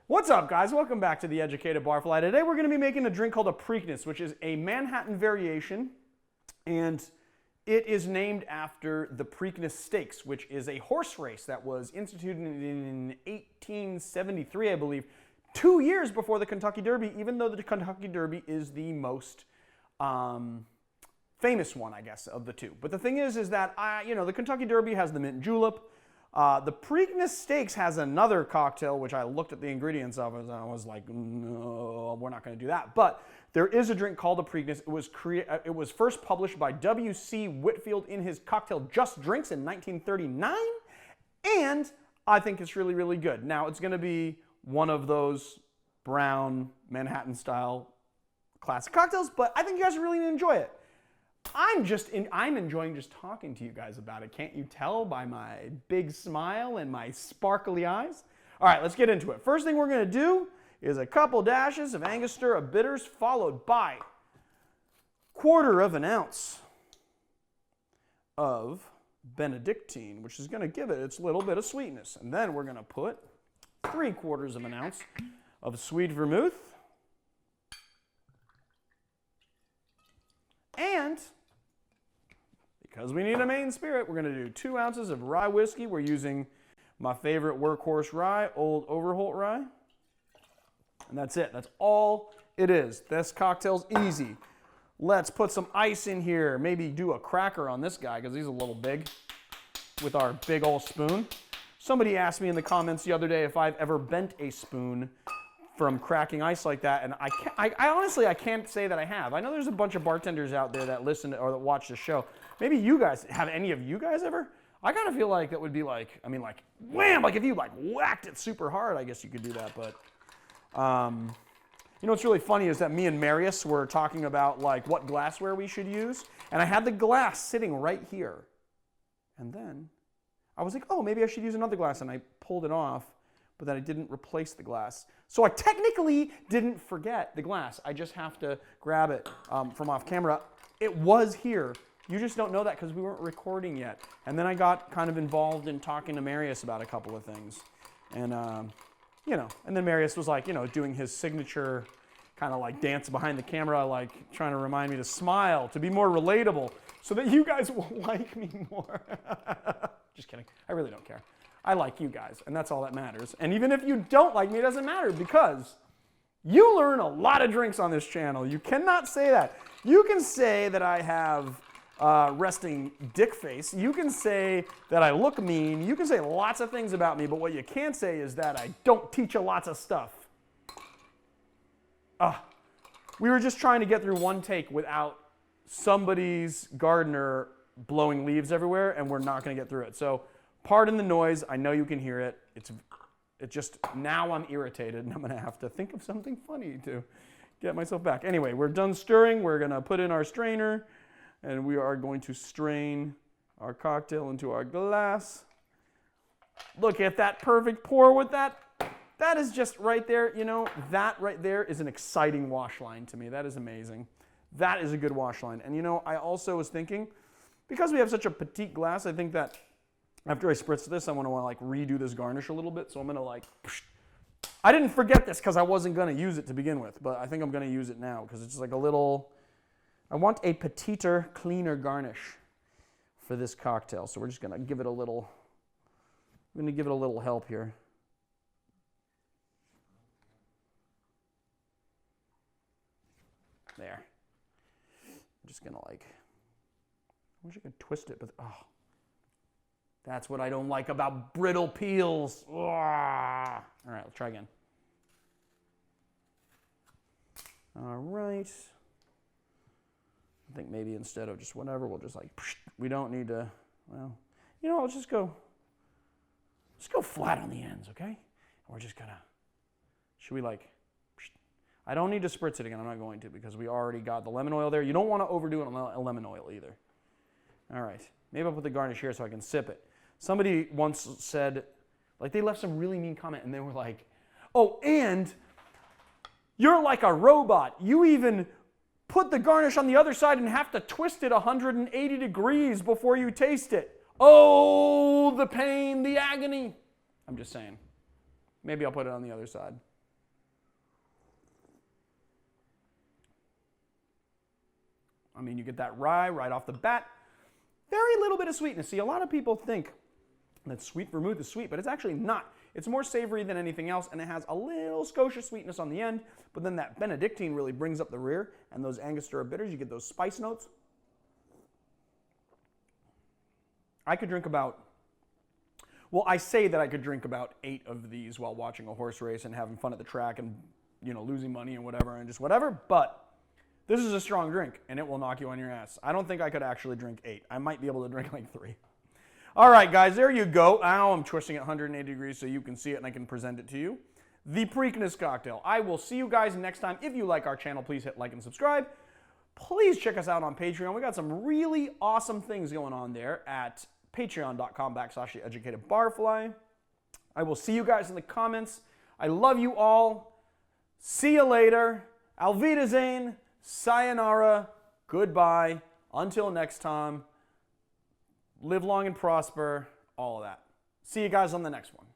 What's up, guys? Welcome back to the Educated Barfly. Today we're going to be making a drink called a Preakness, which is a Manhattan variation, and it is named after the Preakness Stakes, which is a horse race that was instituted in 1873, I believe, 2 years before the Kentucky Derby, even though the Kentucky Derby is the most famous one, I guess, of the two. But the thing is that, the Kentucky Derby has the mint julep. The Preakness Stakes has another cocktail, which I looked at the ingredients of, and I was like, no, we're not going to do that. But there is a drink called a Preakness. It was first published by W.C. Whitfield in his cocktail Just Drinks in 1939, and I think it's really, really good. Now, it's going to be one of those brown Manhattan-style classic cocktails, but I think you guys are really going to enjoy it. I'm enjoying just talking to you guys about it. Can't you tell by my big smile and my sparkly eyes? All right, let's get into it. First thing we're going to do is a couple dashes of Angostura Bitters, followed by 1/4 ounce of Bénédictine, which is going to give it its little bit of sweetness. And then we're going to put 3/4 ounce of sweet vermouth. And because we need a main spirit, we're going to do 2 ounces of Rye Whiskey. We're using my favorite workhorse rye, Old Overholt Rye. And that's it. That's all it is. This cocktail's easy. Let's put some ice in here. Maybe do a cracker on this guy because he's a little big with our big old spoon. Somebody asked me in the comments the other day if I've ever bent a spoon from cracking ice like that, and I honestly can't say that I have. I know there's a bunch of bartenders out there that listen to, or that watch the show. Maybe you guys, have any of you guys ever? I kind of feel like that would be like, wham, like if you like whacked it super hard, I guess you could do that, but what's really funny is that me and Marius were talking about like what glassware we should use, and I had the glass sitting right here, and then I was like, oh, maybe I should use another glass, and I pulled it off, but then I didn't replace the glass. So I technically didn't forget the glass. I just have to grab it from off camera. It was here. You just don't know that because we weren't recording yet. And then I got kind of involved in talking to Marius about a couple of things. And, and then Marius was like, doing his signature kind of like dance behind the camera, like trying to remind me to smile, to be more relatable, so that you guys will like me more. Just kidding. I really don't care. I like you guys, and that's all that matters. And even if you don't like me, it doesn't matter because you learn a lot of drinks on this channel. You cannot say that. You can say that I have resting dick face. You can say that I look mean. You can say lots of things about me, but what you can't say is that I don't teach you lots of stuff. We were just trying to get through one take without somebody's gardener blowing leaves everywhere, and we're not going to get through it. So pardon the noise. I know you can hear it. It's just, now I'm irritated, and I'm going to have to think of something funny to get myself back. Anyway, we're done stirring. We're going to put in our strainer, and we are going to strain our cocktail into our glass. Look at that perfect pour with that. That is just right there, that right there is an exciting wash line to me. That is amazing. That is a good wash line. And I also was thinking, because we have such a petite glass, I think that after I spritz this, I want to like redo this garnish a little bit. So I'm going to like, I didn't forget this because I wasn't going to use it to begin with, but I think I'm going to use it now because it's like a little, I want a petiter, cleaner garnish for this cocktail. So we're just going to give it a little, help here. There. I'm just going to like, I wish I could twist it, but that's what I don't like about brittle peels. All right, let's try again. All right. I think maybe instead of just whatever, we'll just like, we don't need to, let's just go flat on the ends, okay? And we're just gonna, should we like, I don't need to spritz it again. I'm not going to because we already got the lemon oil there. You don't want to overdo it on lemon oil either. All right, maybe I'll put the garnish here so I can sip it. Somebody once said, like they left some really mean comment and they were like, oh, and you're like a robot. You even put the garnish on the other side and have to twist it 180 degrees before you taste it. Oh, the pain, the agony. I'm just saying. Maybe I'll put it on the other side. I mean, you get that rye right off the bat. Very little bit of sweetness. See, a lot of people think that sweet vermouth is sweet, but it's actually not. It's more savory than anything else, and it has a little Scotia sweetness on the end, but then that Bénédictine really brings up the rear, and those Angostura Bitters, you get those spice notes. I could drink about, well, I say that I could drink about 8 of these while watching a horse race and having fun at the track and, you know, losing money and whatever, but this is a strong drink, and it will knock you on your ass. I don't think I could actually drink 8. I might be able to drink like 3. All right, guys, there you go. Now I'm twisting it 180 degrees so you can see it and I can present it to you. The Preakness cocktail. I will see you guys next time. If you like our channel, please hit like and subscribe. Please check us out on Patreon. We got some really awesome things going on there at patreon.com/educatedbarfly. I will see you guys in the comments. I love you all. See you later. Auf Wiedersehen. Sayonara. Goodbye. Until next time. Live long and prosper. All of that. See you guys on the next one.